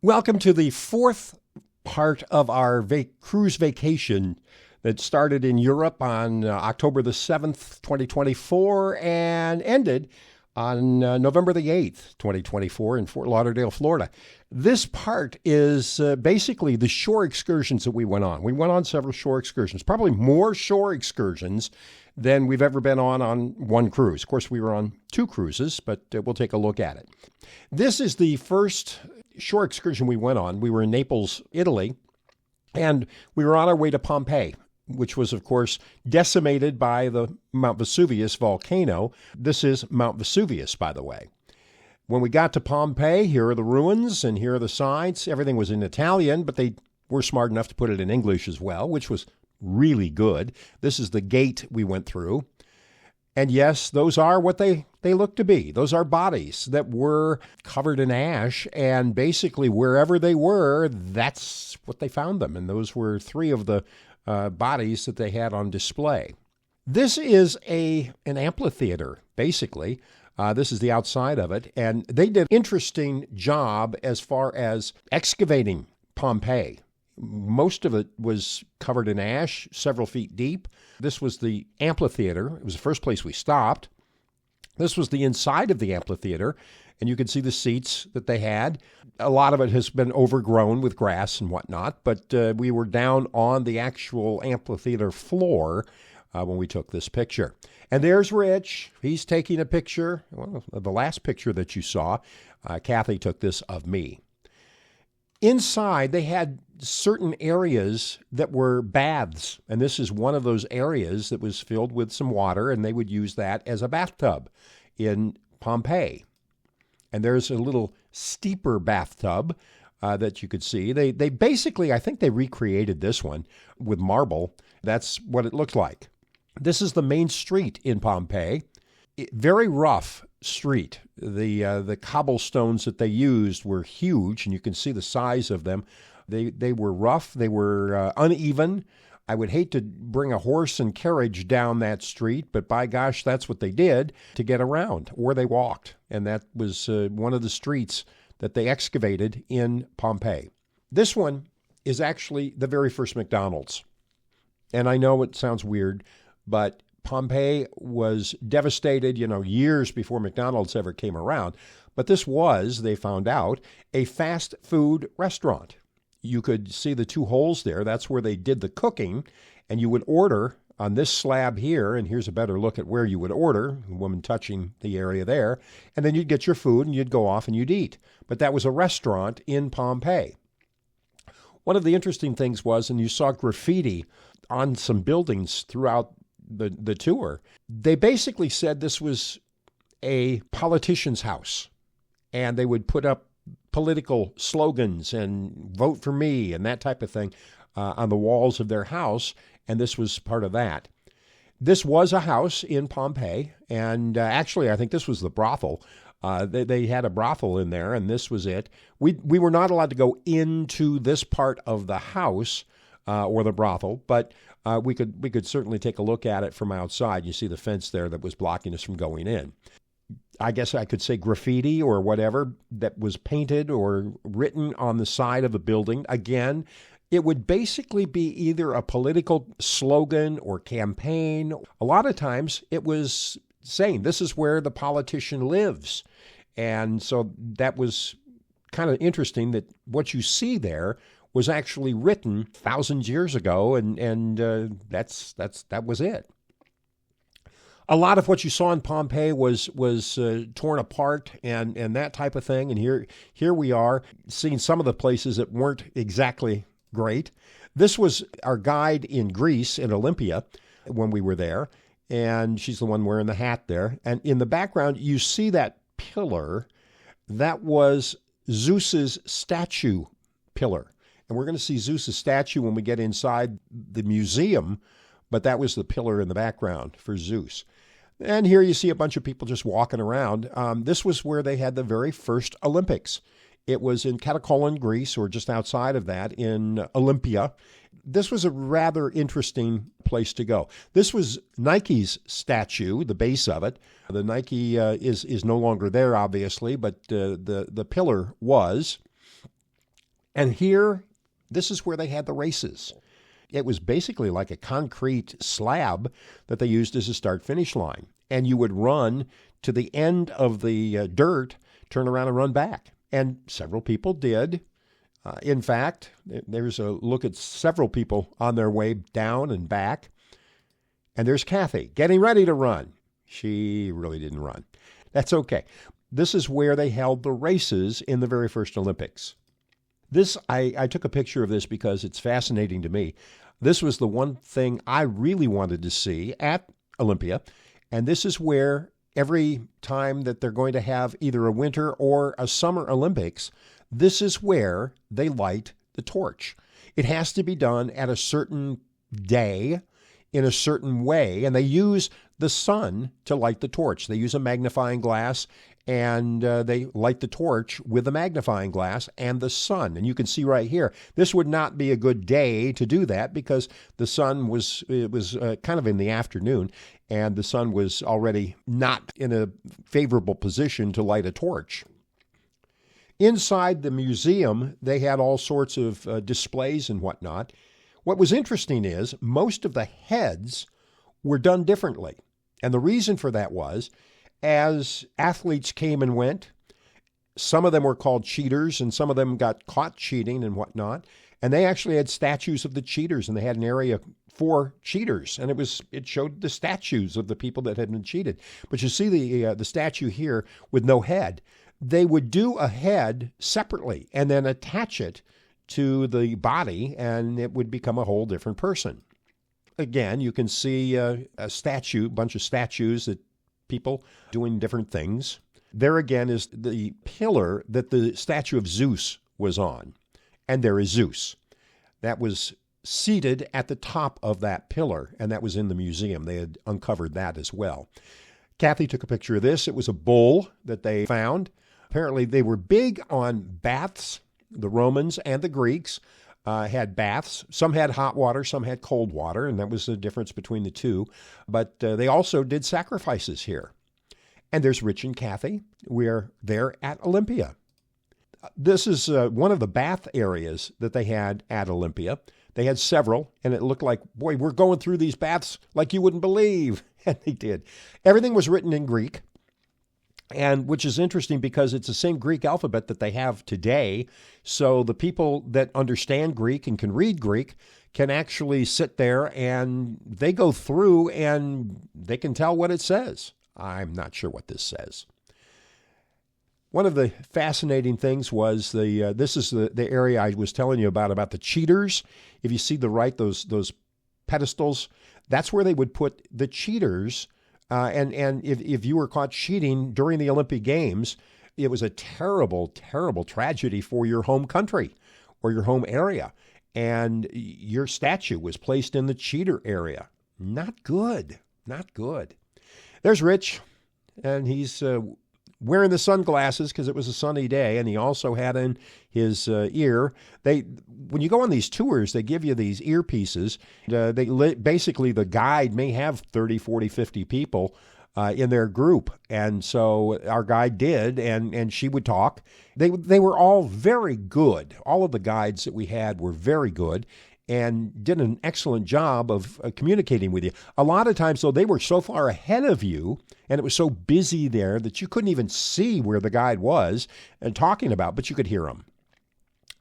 Welcome to the fourth part of our cruise vacation that started in Europe on October the 7th, 2024, and ended on November the 8th, 2024, in Fort Lauderdale, Florida. This part is basically the shore excursions that we went on. We went on several shore excursions, probably more shore excursions than we've ever been on one cruise. Of course, we were on two cruises, but we'll take a look at it. This is the first shore excursion we went on. We were in Naples, Italy, and we were on our way to Pompei, which was, of course, decimated by the Mount Vesuvius volcano. This is Mount Vesuvius, by the way. When we got to Pompei, here are the ruins and here are the sites. Everything was in Italian, but they were smart enough to put it in English as well, which was really good. This is the gate we went through. And yes, those are what they look to be. Those are bodies that were covered in ash, and basically wherever they were, that's what they found them. And those were three of the bodies that they had on display. This is an amphitheater, basically. This is the outside of it, and they did an interesting job as far as excavating Pompeii. Most of it was covered in ash, several feet deep. This was the amphitheater. It was the first place we stopped. This was the inside of the amphitheater, and you can see the seats that they had. A lot of it has been overgrown with grass and whatnot, but we were down on the actual amphitheater floor when we took this picture. And there's Rich. He's taking a picture. Well, the last picture that you saw, Kathy took this of me. Inside, they had certain areas that were baths, and this is one of those areas that was filled with some water, and they would use that as a bathtub in Pompei. And there's a little steeper bathtub that you could see. They basically, I think they recreated this one with marble. That's what it looked like. This is the main street in Pompei. Very rough street. The cobblestones that they used were huge, and you can see the size of them. They were rough. They were uneven. I would hate to bring a horse and carriage down that street, but by gosh, that's what they did to get around, or they walked. And that was one of the streets that they excavated in Pompei. This one is actually the very first McDonald's. And I know it sounds weird, but Pompei was devastated, years before McDonald's ever came around. But this was, they found out, a fast food restaurant. You could see the two holes there. That's where they did the cooking. And you would order on this slab here, and here's a better look at where you would order, the woman touching the area there. And then you'd get your food and you'd go off and you'd eat. But that was a restaurant in Pompei. One of the interesting things was, and you saw graffiti on some buildings throughout the tour, they basically said this was a politician's house, and they would put up political slogans and vote for me and that type of thing on the walls of their house, and this was part of that. This was a house in Pompei, and actually I think this was the brothel. They had a brothel in there, and this was it. We were not allowed to go into this part of the house or the brothel, but we could certainly take a look at it from outside. You see the fence there that was blocking us from going in. I guess I could say graffiti or whatever that was painted or written on the side of the building. Again, it would basically be either a political slogan or campaign. A lot of times it was saying, this is where the politician lives. And so that was kind of interesting that what you see there was actually written thousands of years ago, and that was it. A lot of what you saw in Pompei was torn apart and that type of thing. And here we are seeing some of the places that weren't exactly great. This was our guide in Greece, in Olympia, when we were there, and she's the one wearing the hat there. And in the background, you see that pillar. That was Zeus's statue pillar. And we're going to see Zeus's statue when we get inside the museum, but that was the pillar in the background for Zeus. And here you see a bunch of people just walking around. This was where they had the very first Olympics. It was in Katakolon, Greece, or just outside of that in Olympia. This was a rather interesting place to go. This was Nike's statue, the base of it. The Nike is no longer there, obviously, but the pillar was. And here, this is where they had the races. It was basically like a concrete slab that they used as a start-finish line. And you would run to the end of the dirt, turn around and run back. And several people did. In fact, there's a look at several people on their way down and back. And there's Kathy getting ready to run. She really didn't run. That's okay. This is where they held the races in the very first Olympics. I took a picture of this because it's fascinating to me. This was the one thing I really wanted to see at Olympia. And this is where every time that they're going to have either a winter or a summer Olympics, this is where they light the torch. It has to be done at a certain day in a certain way, and they use the sun to light the torch. They use a magnifying glass, and they light the torch with a magnifying glass and the sun. And you can see right here, this would not be a good day to do that because the sun was kind of in the afternoon, and the sun was already not in a favorable position to light a torch. Inside the museum, they had all sorts of displays and whatnot. What was interesting is most of the heads were done differently. And the reason for that was, as athletes came and went, some of them were called cheaters, and some of them got caught cheating and whatnot. And they actually had statues of the cheaters, and they had an area for cheaters, and it showed the statues of the people that had been cheated. But you see the statue here with no head. They would do a head separately and then attach it to the body, and it would become a whole different person. Again, you can see a bunch of statues that people doing different things. There again is the pillar that the statue of Zeus was on. And there is Zeus. That was seated at the top of that pillar, and that was in the museum. They had uncovered that as well. Kathy took a picture of this. It was a bull that they found. Apparently, they were big on baths. The Romans and the Greeks had baths. Some had hot water, some had cold water, and that was the difference between the two. But they also did sacrifices here. And there's Rich and Kathy. We're there at Olympia. This is one of the bath areas that they had at Olympia. They had several, and it looked like, boy, we're going through these baths like you wouldn't believe. And they did. Everything was written in Greek, and which is interesting because it's the same Greek alphabet that they have today. So the people that understand Greek and can read Greek can actually sit there and they go through and they can tell what it says. I'm not sure what this says. One of the fascinating things was this is the area I was telling you about the cheaters. If you see the right, those pedestals, that's where they would put the cheaters. And if you were caught cheating during the Olympic Games, it was a terrible, terrible tragedy for your home country or your home area. And your statue was placed in the cheater area. Not good. Not good. There's Rich, and he's wearing the sunglasses because it was a sunny day, and he also had in his ear. When you go on these tours, they give you these earpieces. Basically, the guide may have 30, 40, 50 people in their group, and so our guide did, and she would talk. They were all very good. All of the guides that we had were very good and did an excellent job of communicating with you. A lot of times, though, they were so far ahead of you, and it was so busy there that you couldn't even see where the guide was and talking about, but you could hear him.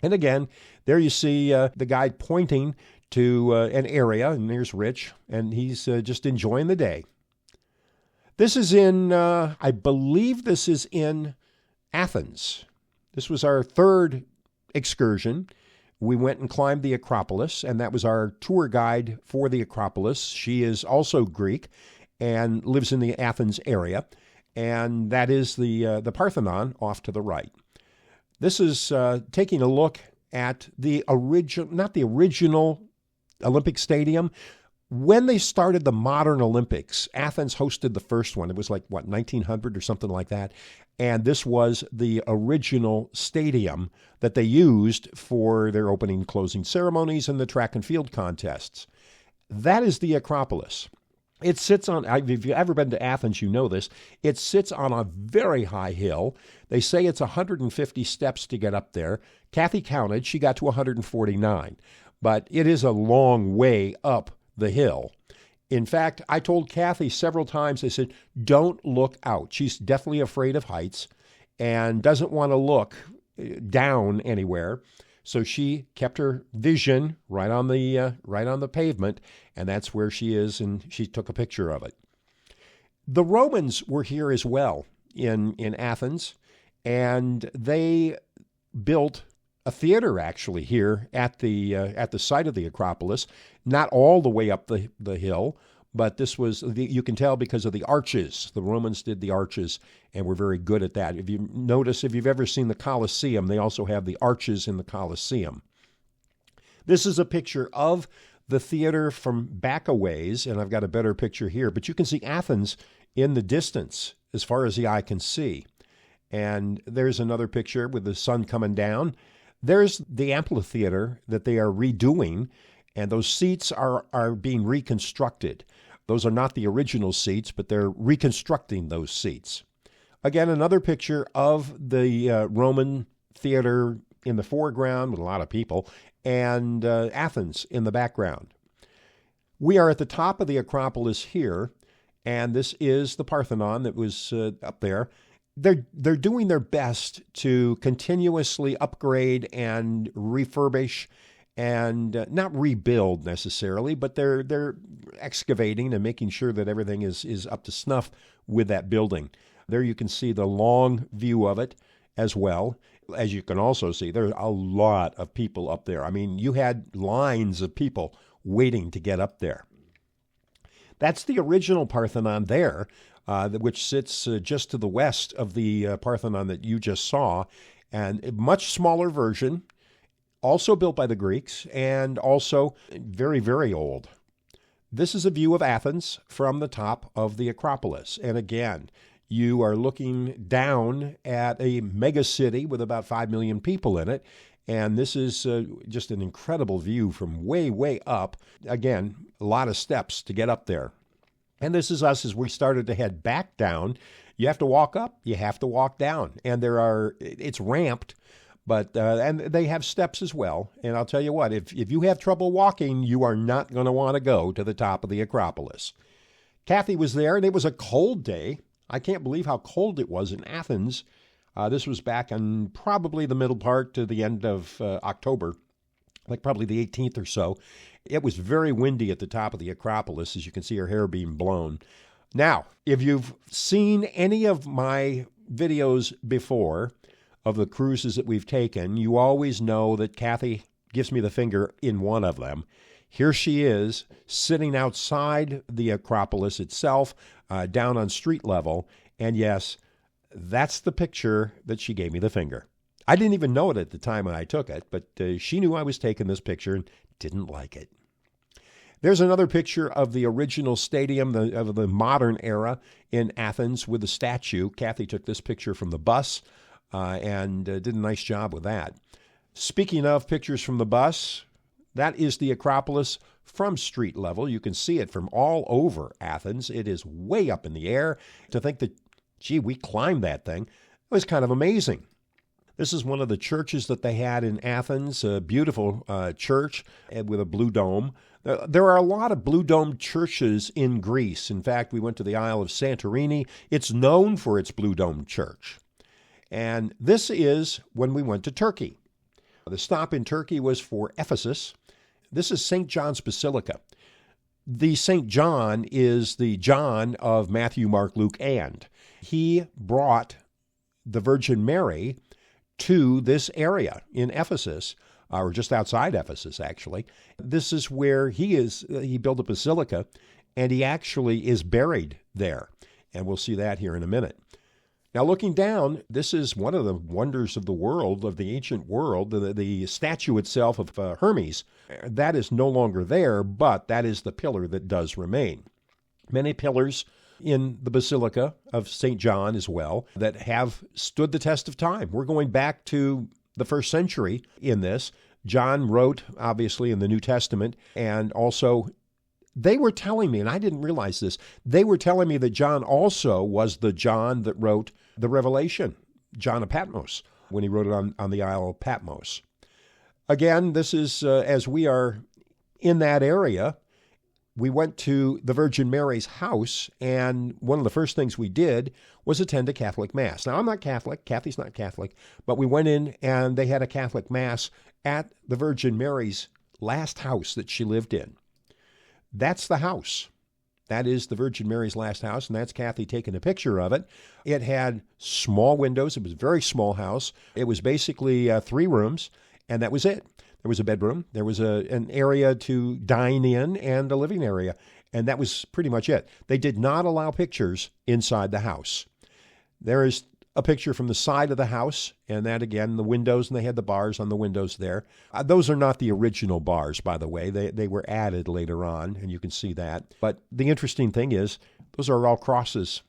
And again, there you see the guide pointing to an area, and there's Rich, and he's just enjoying the day. This is I believe this is in Athens. This was our third excursion. We went and climbed the Acropolis, and that was our tour guide for the Acropolis. She is also Greek and lives in the Athens area, and that is the Parthenon off to the right. This is taking a look at not the original Olympic Stadium. When they started the modern Olympics, Athens hosted the first one. It was 1900 or something like that. And this was the original stadium that they used for their opening and closing ceremonies and the track and field contests. That is the Acropolis. It sits on, if you've ever been to Athens, you know this. It sits on a very high hill. They say it's 150 steps to get up there. Kathy counted, she got to 149. But it is a long way up the hill. In fact, I told Kathy several times, I said, don't look out. She's definitely afraid of heights and doesn't want to look down anywhere. So she kept her vision right on the pavement, and that's where she is, and she took a picture of it. The Romans were here as well in Athens, and they built a theater actually here at the site of the Acropolis, not all the way up the hill, but this was, you can tell because of the arches. The Romans did the arches and were very good at that. If you notice, if you've ever seen the Colosseum, they also have the arches in the Colosseum. This is a picture of the theater from back a ways, and I've got a better picture here, but you can see Athens in the distance as far as the eye can see. And there's another picture with the sun coming down. There's the amphitheater that they are redoing, and those seats are being reconstructed. Those are not the original seats, but they're reconstructing those seats. Again, another picture of the Roman theater in the foreground with a lot of people, and Athens in the background. We are at the top of the Acropolis here, and this is the Parthenon that was up there. They're doing their best to continuously upgrade and refurbish and not rebuild necessarily, but they're excavating and making sure that everything is up to snuff with that building. There you can see the long view of it as well. As you can also see, there's a lot of people up there. I mean, you had lines of people waiting to get up there. That's the original Parthenon there, which sits just to the west of the Parthenon that you just saw, and a much smaller version, also built by the Greeks, and also very, very old. This is a view of Athens from the top of the Acropolis. And again, you are looking down at a mega city with about 5 million people in it. And this is just an incredible view from way, way up. Again, a lot of steps to get up there. And this is us as we started to head back down. You have to walk up, you have to walk down. And it's ramped, but and they have steps as well. And I'll tell you what, if you have trouble walking, you are not going to want to go to the top of the Acropolis. Kathy was there, and it was a cold day. I can't believe how cold it was in Athens. This was back on probably the middle part to the end of October, like probably the 18th or so. It was very windy at the top of the Acropolis, as you can see her hair being blown. Now, if you've seen any of my videos before of the cruises that we've taken, you always know that Kathy gives me the finger in one of them. Here she is, sitting outside the Acropolis itself, down on street level, and yes, that's the picture that she gave me the finger. I didn't even know it at the time when I took it, but she knew I was taking this picture and didn't like it. There's another picture of the original stadium of the modern era in Athens with the statue. Kathy took this picture from the bus and did a nice job with that. Speaking of pictures from the bus, that is the Acropolis from street level. You can see it from all over Athens. It is way up in the air. To think that, gee, we climbed that thing, it was kind of amazing. This is one of the churches that they had in Athens, a beautiful church with a blue dome. There are a lot of blue dome churches in Greece. In fact, we went to the Isle of Santorini. It's known for its blue dome church. And this is when we went to Turkey. The stop in Turkey was for Ephesus. This is St. John's Basilica. The St. John is the John of Matthew, Mark, Luke, and. He brought the Virgin Mary to this area in Ephesus, or just outside Ephesus, actually. This is where he built a basilica, and he actually is buried there. And we'll see that here in a minute. Now, looking down, this is one of the wonders of the world, of the ancient world, the statue itself of Hermes. That is no longer there, but that is the pillar that does remain. Many pillars in the Basilica of St. John as well that have stood the test of time. We're going back to the first century in this. John wrote, obviously, in the New Testament, and also They were telling me, and I didn't realize this, they were telling me that John also was the John that wrote the Revelation, John of Patmos, when he wrote it on the Isle of Patmos. Again, this is as we are in that area, we went to the Virgin Mary's house, and one of the first things we did was attend a Catholic Mass. Now, I'm not Catholic, Kathy's not Catholic, but we went in and they had a Catholic Mass at the Virgin Mary's last house that she lived in. That's the house. That is the Virgin Mary's last house, and that's Kathy taking a picture of it. It had small windows. It was a very small house. It was basically 3 rooms, and that was it. There was a bedroom, there was an area to dine in, and a living area, and that was pretty much it. They did not allow pictures inside the house. There is a picture from the side of the house, and that again, the windows, and they had the bars on the windows there. Those are not the original bars, by the way. They were added later on, and you can see that. But the interesting thing is, those are all crosses,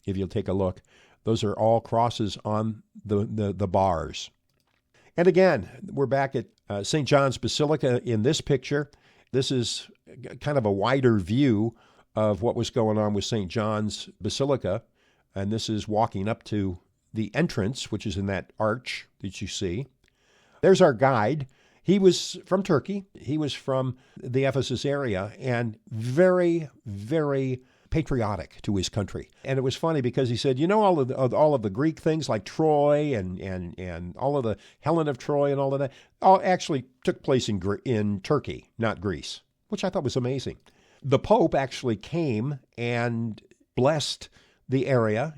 if you'll take a look. Those are all crosses on the bars. And again, we're back at St. John's Basilica in this picture. This is kind of a wider view of what was going on with St. John's Basilica. And this is walking up to the entrance, which is in that arch that you see. There's our guide. He was from Turkey. He was from the Ephesus area and very, very patriotic to his country. And it was funny because he said, you know, all of the Greek things like Troy and all of the Helen of Troy and all of that all actually took place in Turkey, not Greece, which I thought was amazing. The Pope actually came and blessed the area,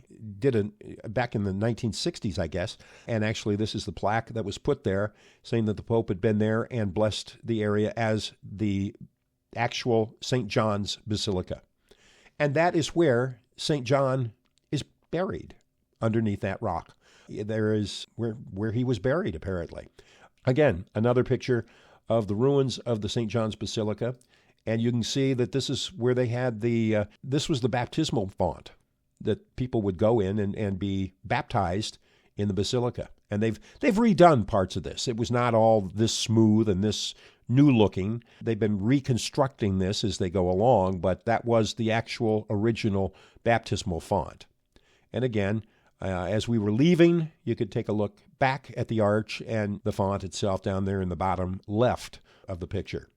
back in the 1960s, I guess. And actually, this is the plaque that was put there saying that the Pope had been there and blessed the area as the actual St. John's Basilica. And that is where St. John is buried, underneath that rock. There is where he was buried, apparently. Again, another picture of the ruins of the St. John's Basilica. And you can see that this is where they had this was the baptismal font that people would go in and be baptized in the basilica. And they've redone parts of this. It was not all this smooth and this new looking. They've been reconstructing this as they go along, but that was the actual original baptismal font. And again, as we were leaving, you could take a look back at the arch and the font itself down there in the bottom left of the picture.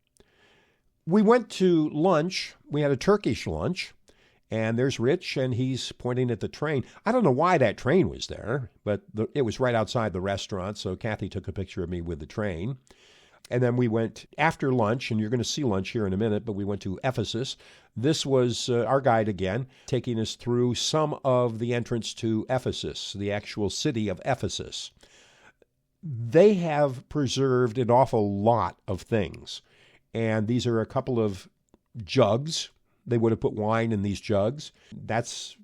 We went to lunch. We had a Turkish lunch. And there's Rich, and he's pointing at the train. I don't know why that train was there, but it was right outside the restaurant, so Kathy took a picture of me with the train. And then we went after lunch, and you're going to see lunch here in a minute, but we went to Ephesus. This was our guide again, taking us through some of the entrance to Ephesus, the actual city of Ephesus. They have preserved an awful lot of things, and these are a couple of jugs. They would have put wine in these jugs. That's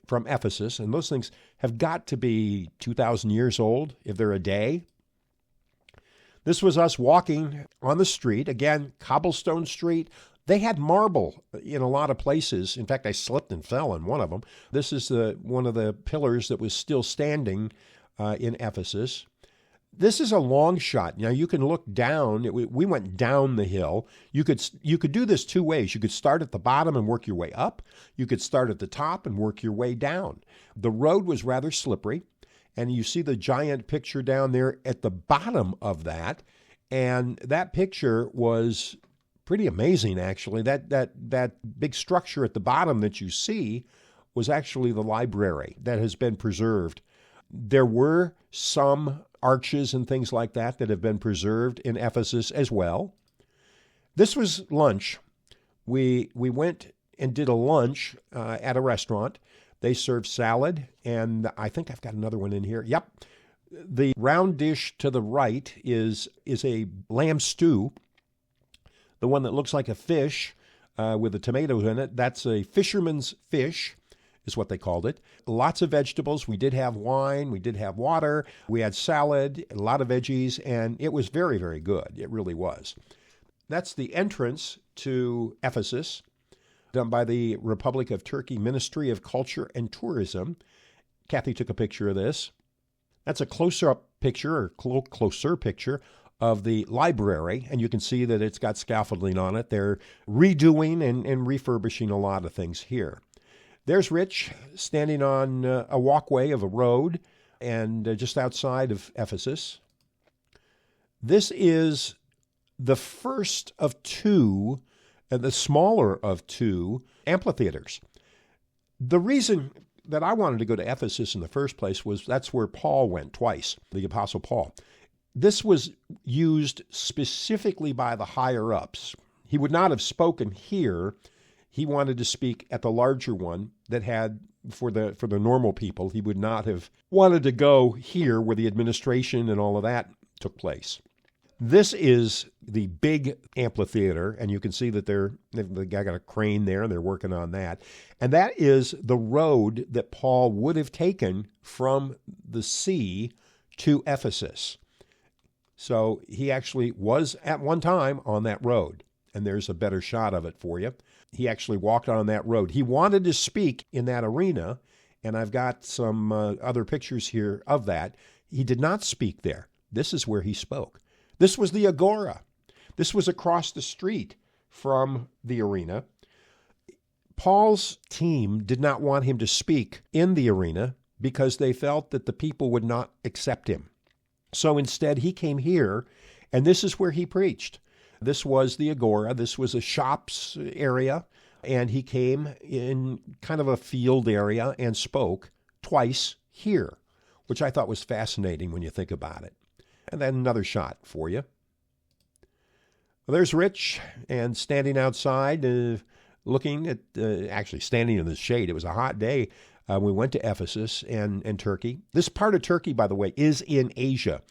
from Ephesus, and those things have got to be 2,000 years old, if they're a day. This was us walking on the street, again, cobblestone street. They had marble in a lot of places. In fact, I slipped and fell in one of them. This is one of the pillars that was still standing in Ephesus. This is a long shot. Now, you can look down. We went down the hill. You could do this 2 ways. You could start at the bottom and work your way up. You could start at the top and work your way down. The road was rather slippery, and you see the giant picture down there at the bottom of that, and that picture was pretty amazing, actually. That big structure at the bottom that you see was actually the library that has been preserved. There were some arches and things like that have been preserved in Ephesus as well. This was lunch. We went and did a lunch at a restaurant. They served salad, and I think I've got another one in here. Yep. The round dish to the right is a lamb stew. The one that looks like a fish with the tomatoes in it, that's a fisherman's fish, is what they called it. Lots of vegetables. We did have wine. We did have water. We had salad, a lot of veggies, and it was very, very good. It really was. That's the entrance to Ephesus, done by the Republic of Turkey Ministry of Culture and Tourism. Kathy took a picture of this. That's a closer picture of the library, and you can see that it's got scaffolding on it. They're redoing and refurbishing a lot of things here. There's Rich standing on a walkway of a road and just outside of Ephesus. This is the first of two, and the smaller of two, amphitheaters. The reason that I wanted to go to Ephesus in the first place was that's where Paul went twice, the Apostle Paul. This was used specifically by the higher-ups. He would not have spoken here. He wanted to speak at the larger one that had, for the normal people, he would not have wanted to go here where the administration and all of that took place. This is the big amphitheater, and you can see that they've got a crane there, and they're working on that. And that is the road that Paul would have taken from the sea to Ephesus. So he actually was at one time on that road, and there's a better shot of it for you. He actually walked on that road. He wanted to speak in that arena, and I've got some other pictures here of that. He did not speak there. This is where he spoke. This was the Agora. This was across the street from the arena. Paul's team did not want him to speak in the arena because they felt that the people would not accept him. So instead, he came here, and this is where he preached. This was the Agora. This was a shops area, and he came in kind of a field area and spoke twice here, which I thought was fascinating when you think about it. And then another shot for you. Well, there's Rich, and standing outside, looking at, actually standing in the shade. It was a hot day. We went to Ephesus and Turkey. This part of Turkey, by the way, is in Asia.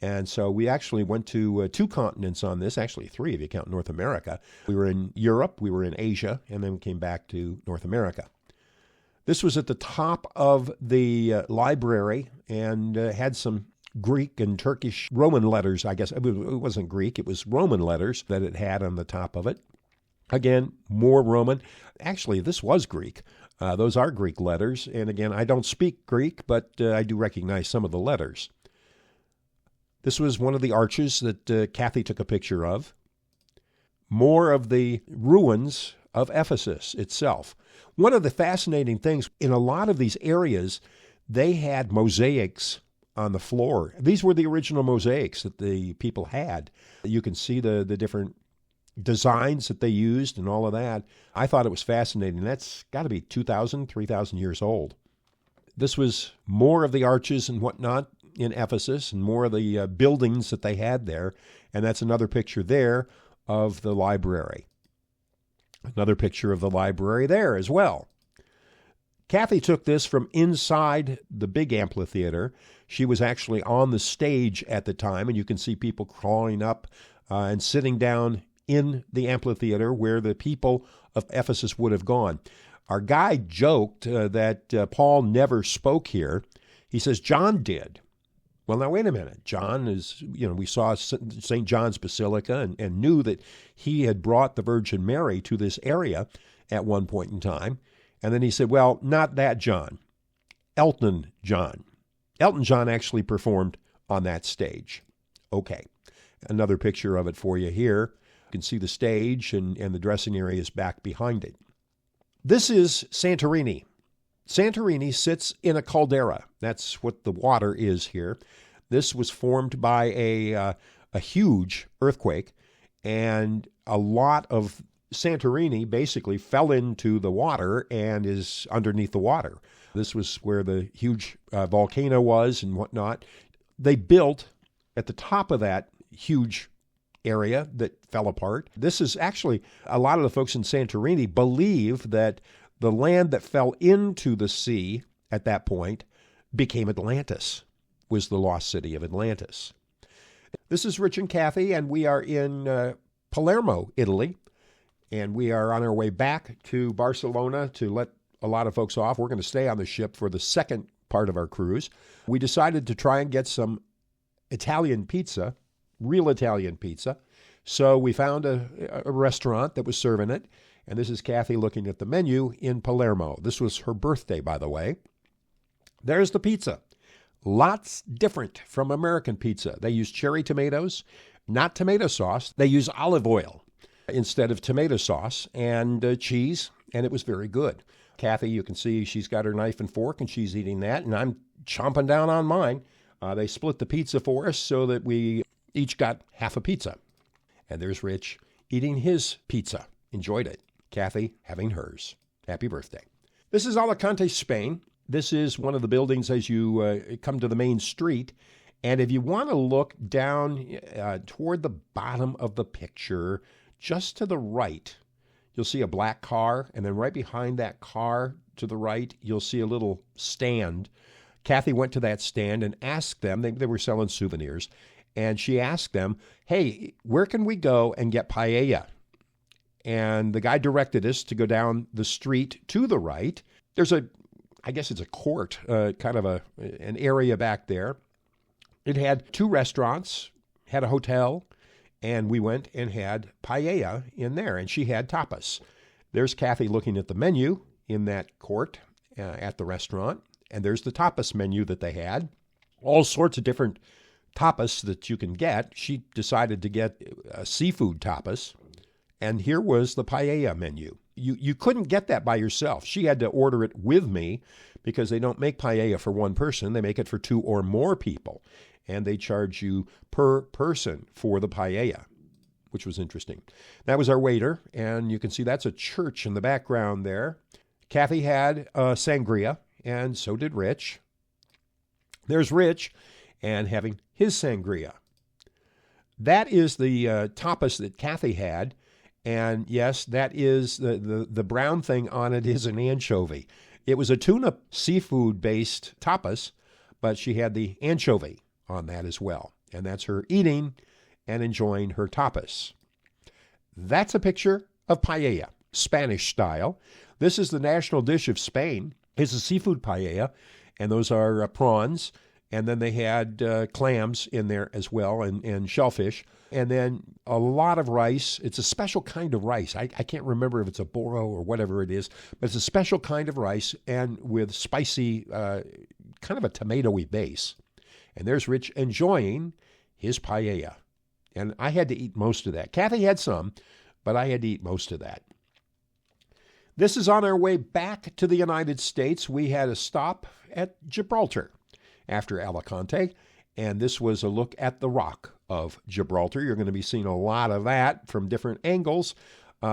And so we actually went to two continents on this, actually three if you count North America. We were in Europe, we were in Asia, and then we came back to North America. This was at the top of the library and had some Greek and Turkish Roman letters, I guess. It wasn't Greek, it was Roman letters that it had on the top of it. Again, more Roman. Actually, this was Greek. Those are Greek letters. And again, I don't speak Greek, but I do recognize some of the letters. This was one of the arches that Kathy took a picture of. More of the ruins of Ephesus itself. One of the fascinating things, in a lot of these areas, they had mosaics on the floor. These were the original mosaics that the people had. You can see the different designs that they used and all of that. I thought it was fascinating. That's got to be 2,000, 3,000 years old. This was more of the arches and whatnot in Ephesus and more of the buildings that they had there. And that's another picture there of the library. Another picture of the library there as well. Kathy took this from inside the big amphitheater. She was actually on the stage at the time, and you can see people crawling up and sitting down in the amphitheater where the people of Ephesus would have gone. Our guide joked that Paul never spoke here. He says John did. Well, now, wait a minute. John is, we saw St. John's Basilica and knew that he had brought the Virgin Mary to this area at one point in time. And then he said, well, not that John, Elton John. Elton John actually performed on that stage. Okay, another picture of it for you here. You can see the stage and the dressing areas back behind it. This is Santorini. Santorini sits in a caldera. That's what the water is here. This was formed by a huge earthquake, and a lot of Santorini basically fell into the water and is underneath the water. This was where the huge volcano was and whatnot. They built at the top of that huge area that fell apart. This is actually, a lot of the folks in Santorini believe that the land that fell into the sea at that point became Atlantis, was the lost city of Atlantis. This is Rich and Kathy, and we are in Palermo, Italy. And we are on our way back to Barcelona to let a lot of folks off. We're going to stay on the ship for the second part of our cruise. We decided to try and get some Italian pizza, real Italian pizza. So we found a restaurant that was serving it. And this is Kathy looking at the menu in Palermo. This was her birthday, by the way. There's the pizza. Lots different from American pizza. They use cherry tomatoes. not tomato sauce. They use olive oil instead of tomato sauce and cheese, and it was very good. Kathy, you can see she's got her knife and fork, and she's eating that, and I'm chomping down on mine. They split the pizza for us so that we each got half a pizza. And there's Rich eating his pizza. Enjoyed it. Kathy having hers. Happy birthday. This is Alicante, Spain. This is one of the buildings as you come to the main street. And if you want to look down toward the bottom of the picture, just to the right, you'll see a black car. And then right behind that car to the right, you'll see a little stand. Kathy went to that stand and asked them, they were selling souvenirs, and she asked them, hey, where can we go and get paella? And the guy directed us to go down the street to the right. There's I guess it's a court, kind of an area back there. It had 2 restaurants, had a hotel, and we went and had paella in there, and she had tapas. There's Kathy looking at the menu in that court at the restaurant, and there's the tapas menu that they had. All sorts of different tapas that you can get. She decided to get a seafood tapas, and here was the paella menu. You couldn't get that by yourself. She had to order it with me because they don't make paella for one person. They make it for 2 or more people, and they charge you per person for the paella, which was interesting. That was our waiter, and you can see that's a church in the background there. Kathy had sangria, and so did Rich. There's Rich, and having his sangria. That is the tapas that Kathy had. And yes, that is the brown thing on it is an anchovy. It was a tuna seafood-based tapas, but she had the anchovy on that as well. And that's her eating and enjoying her tapas. That's a picture of paella, Spanish style. This is the national dish of Spain. It's a seafood paella, and those are prawns. And then they had clams in there as well, and shellfish. And then a lot of rice. It's a special kind of rice. I can't remember if it's a boro or whatever it is, but it's a special kind of rice and with spicy, kind of a tomatoey base. And there's Rich enjoying his paella. And I had to eat most of that. Kathy had some, but I had to eat most of that. This is on our way back to the United States. We had a stop at Gibraltar after Alicante, and this was a look at the Rock of Gibraltar. You're going to be seeing a lot of that from different angles.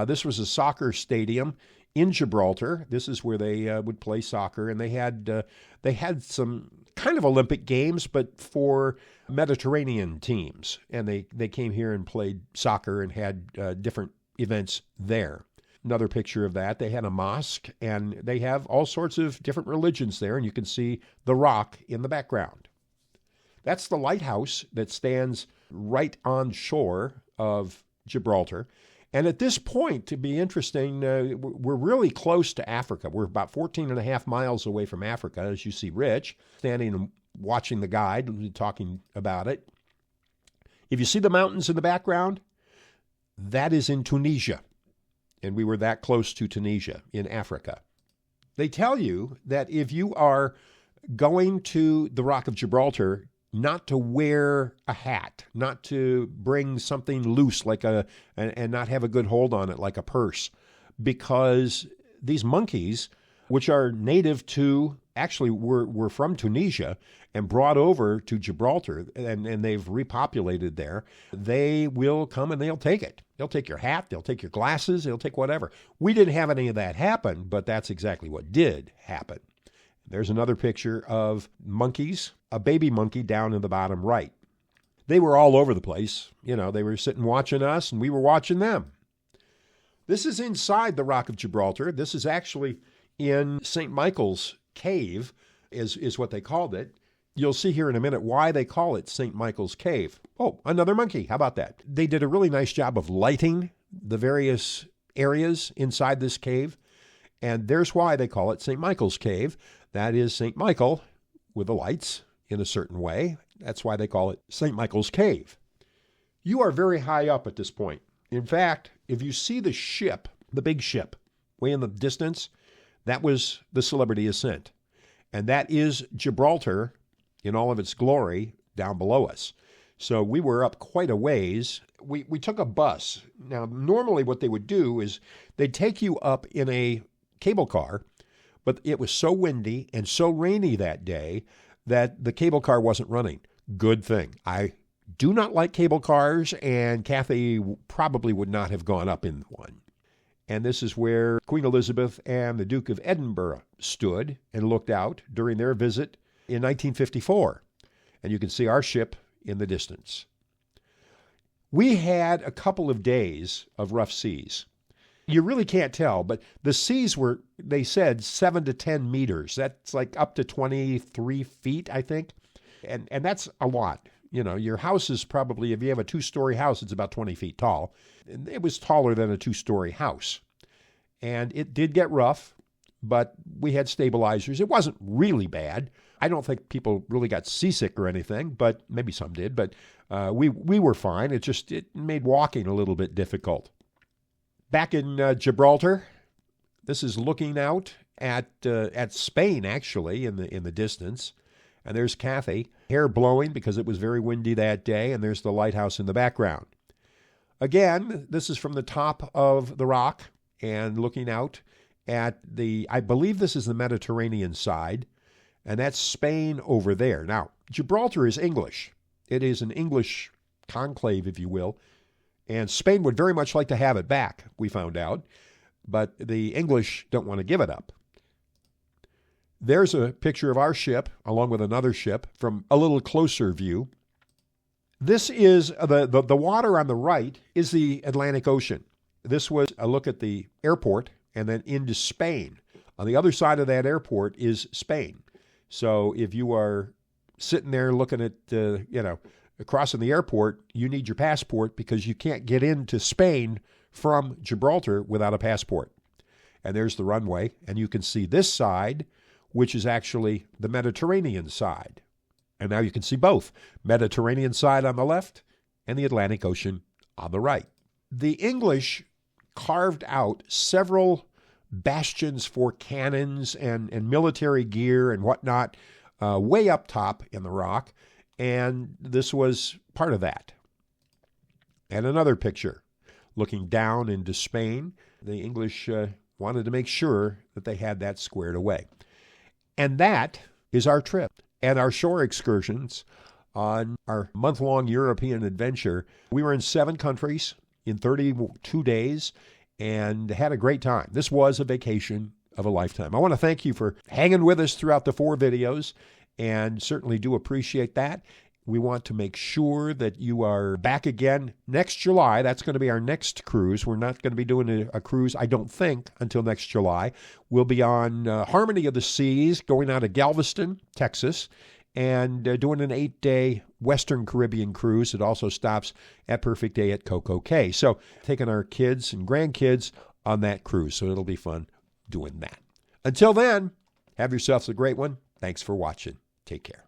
This was a soccer stadium in Gibraltar. This is where they would play soccer, and they had some kind of Olympic games, but for Mediterranean teams, and they came here and played soccer and had different events there. Another picture of that. They had a mosque, and they have all sorts of different religions there, and you can see the Rock in the background. That's the lighthouse that stands right on shore of Gibraltar. And at this point, to be interesting, we're really close to Africa. We're about 14 and a half miles away from Africa, as you see Rich standing and watching the guide, talking about it. If you see the mountains in the background, that is in Tunisia. And we were that close to Tunisia in Africa. They tell you that if you are going to the Rock of Gibraltar, not to wear a hat, not to bring something loose and not have a good hold on it like a purse, because these monkeys, which are native to, actually were from Tunisia and brought over to Gibraltar, and they've repopulated there, they will come and they'll take it. They'll take your hat, they'll take your glasses, they'll take whatever. We didn't have any of that happen, but that's exactly what did happen. There's another picture of monkeys, a baby monkey down in the bottom right. They were all over the place. You know, they were sitting watching us, and we were watching them. This is inside the Rock of Gibraltar. This is actually in St. Michael's Cave, is what they called it. You'll see here in a minute why they call it St. Michael's Cave. Oh, another monkey. How about that? They did a really nice job of lighting the various areas inside this cave. And there's why they call it St. Michael's Cave. That is St. Michael with the lights in a certain way. That's why they call it St. Michael's Cave. You are very high up at this point. In fact, if you see the ship, the big ship, way in the distance, that was the Celebrity Ascent. And that is Gibraltar in all of its glory down below us. So we were up quite a ways. We took a bus. Now, normally what they would do is they'd take you up in a cable car, but it was so windy and so rainy that day that the cable car wasn't running. Good thing. I do not like cable cars, and Kathy probably would not have gone up in one. And this is where Queen Elizabeth and the Duke of Edinburgh stood and looked out during their visit in 1954. And you can see our ship in the distance. We had a couple of days of rough seas. You really can't tell, but the seas were, they said, 7 to 10 meters. That's like up to 23 feet, I think. And that's a lot. You know, your house is probably, if you have a 2-story house, it's about 20 feet tall. It was taller than a 2-story house. And it did get rough, but we had stabilizers. It wasn't really bad. I don't think people really got seasick or anything, but maybe some did. But we were fine. It made walking a little bit difficult. Back in Gibraltar, this is looking out at Spain, actually, in the distance. And there's Kathy, hair blowing because it was very windy that day, and there's the lighthouse in the background. Again, this is from the top of the rock and looking out at I believe this is the Mediterranean side, and that's Spain over there. Now, Gibraltar is English. It is an English conclave, if you will, and Spain would very much like to have it back, we found out, but the English don't want to give it up. There's a picture of our ship, along with another ship, from a little closer view. This is, the water on the right is the Atlantic Ocean. This was a look at the airport and then into Spain. On the other side of that airport is Spain. So if you are sitting there looking at, crossing the airport, you need your passport because you can't get into Spain from Gibraltar without a passport. And there's the runway, and you can see this side, which is actually the Mediterranean side. And now you can see both, Mediterranean side on the left and the Atlantic Ocean on the right. The English carved out several bastions for cannons and military gear and whatnot way up top in the rock, and this was part of that. And another picture, looking down into Spain. The English wanted to make sure that they had that squared away. And that is our trip and our shore excursions on our month-long European adventure. We were in 7 countries in 32 days and had a great time. This was a vacation of a lifetime. I want to thank you for hanging with us throughout the 4 videos, and certainly do appreciate that. We want to make sure that you are back again next July. That's going to be our next cruise. We're not going to be doing a cruise, I don't think, until next July. We'll be on Harmony of the Seas, going out of Galveston, Texas, and doing an 8-day Western Caribbean cruise. It also stops at Perfect Day at Coco Cay. So taking our kids and grandkids on that cruise. So it'll be fun doing that. Until then, have yourselves a great one. Thanks for watching. Take care.